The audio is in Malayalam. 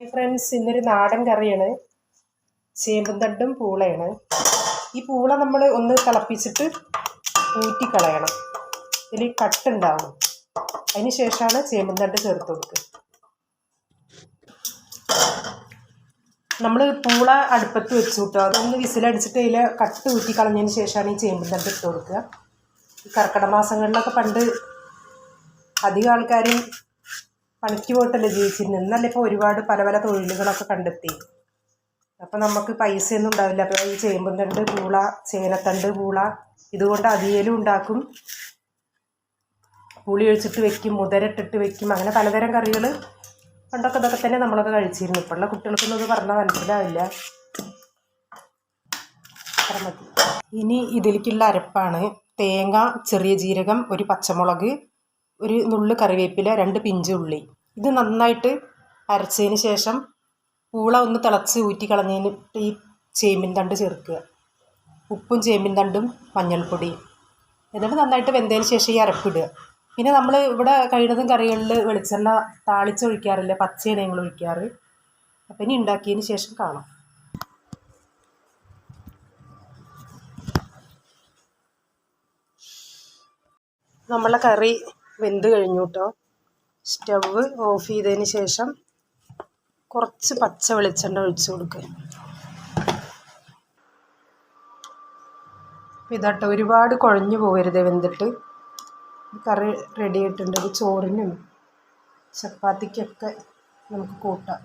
ഫ്രണ്ട്സ്, ഇന്നൊരു നാടൻ കറിയാണ്. ചേമ്പും തണ്ടും പൂളയാണ്. ഈ പൂള നമ്മൾ ഒന്ന് തിളപ്പിച്ചിട്ട് ഊറ്റിക്കളയണം. ഇതിൽ കട്ടുണ്ടാവും. അതിന് ശേഷമാണ് ചേമ്പും തണ്ട് ചേർത്ത് കൊടുക്കുക. നമ്മൾ പൂള അടുപ്പത്ത് വെച്ചു കിട്ടുക. അതൊന്ന് വിസിലടിച്ചിട്ട് അതിൽ കട്ട് ഊറ്റിക്കളഞ്ഞതിന് ശേഷമാണ് ഈ ചേമ്പും തണ്ട് ഇട്ട് കൊടുക്കുക. ഈ കർക്കിടക മാസങ്ങളിലൊക്കെ പണ്ട് അധികം ആൾക്കാരും പണിക്ക് പോയിട്ടല്ലേ ജീവിച്ചിരുന്നത്. എന്നല്ല ഇപ്പോൾ ഒരുപാട് പല പല തൊഴിലുകളൊക്കെ കണ്ടെത്തി. അപ്പം നമുക്ക് പൈസയൊന്നും ഉണ്ടാവില്ല. അപ്പോൾ ഈ ചേമ്പും തണ്ട് പൂള, ചേനത്തണ്ട് പൂള, ഇതുകൊണ്ട് അവിയലും ഉണ്ടാക്കും, പുളി ഒഴിച്ചിട്ട് വെക്കും, മുതിരട്ടിട്ട് വെക്കും. അങ്ങനെ പലതരം കറികൾ പണ്ടൊക്കെ ഇതൊക്കെ തന്നെ നമ്മളൊക്കെ കഴിച്ചിരുന്നു. ഇപ്പോഴുള്ള കുട്ടികൾക്കൊന്നും ഇത് പറഞ്ഞാൽ മനസ്സിലാവില്ല. ഇനി ഇതിലേക്കുള്ള അരപ്പാണ്: തേങ്ങ, ചെറിയ ജീരകം, ഒരു പച്ചമുളക്, ഒരു നുള്ളു കറിവേപ്പില, 2 പിഞ്ച് ഉള്ളി. ഇത് നന്നായിട്ട് അരച്ചതിന് ശേഷം പൂള ഒന്ന് തിളച്ച് ഊറ്റിക്കളഞ്ഞതിന് ഈ ചേമ്പിൻ തണ്ട് ചേർക്കുക. ഉപ്പും ചേമ്പിൻ തണ്ടും മഞ്ഞൾപ്പൊടിയും. എന്നിട്ട് നന്നായിട്ട് വെന്തതിന് ശേഷം ഈ അരപ്പിടുക. പിന്നെ നമ്മൾ ഇവിടെ കഴിയുന്നതും കറികളിൽ വെളിച്ചെണ്ണ താളിച്ചൊഴിക്കാറില്ല, പച്ചയാണ് ഞങ്ങൾ ഒഴിക്കാറ്. അപ്പം ഇനി ഉണ്ടാക്കിയതിന് ശേഷം കാണാം. നമ്മളെ കറി വെന്ത് കഴിഞ്ഞു കേട്ടോ. സ്റ്റവ് ഓഫ് ചെയ്തതിന് ശേഷം കുറച്ച് പച്ച വെളിച്ചെണ്ണ ഒഴിച്ച് കൊടുക്കുക. ഇതാട്ടോ, ഒരുപാട് കുഴഞ്ഞു പോകരുത് വെന്തിട്ട്. കറി റെഡി ആയിട്ടുണ്ട്. ചോറിനും ചപ്പാത്തിക്കൊക്കെ നമുക്ക് കൂട്ടാം.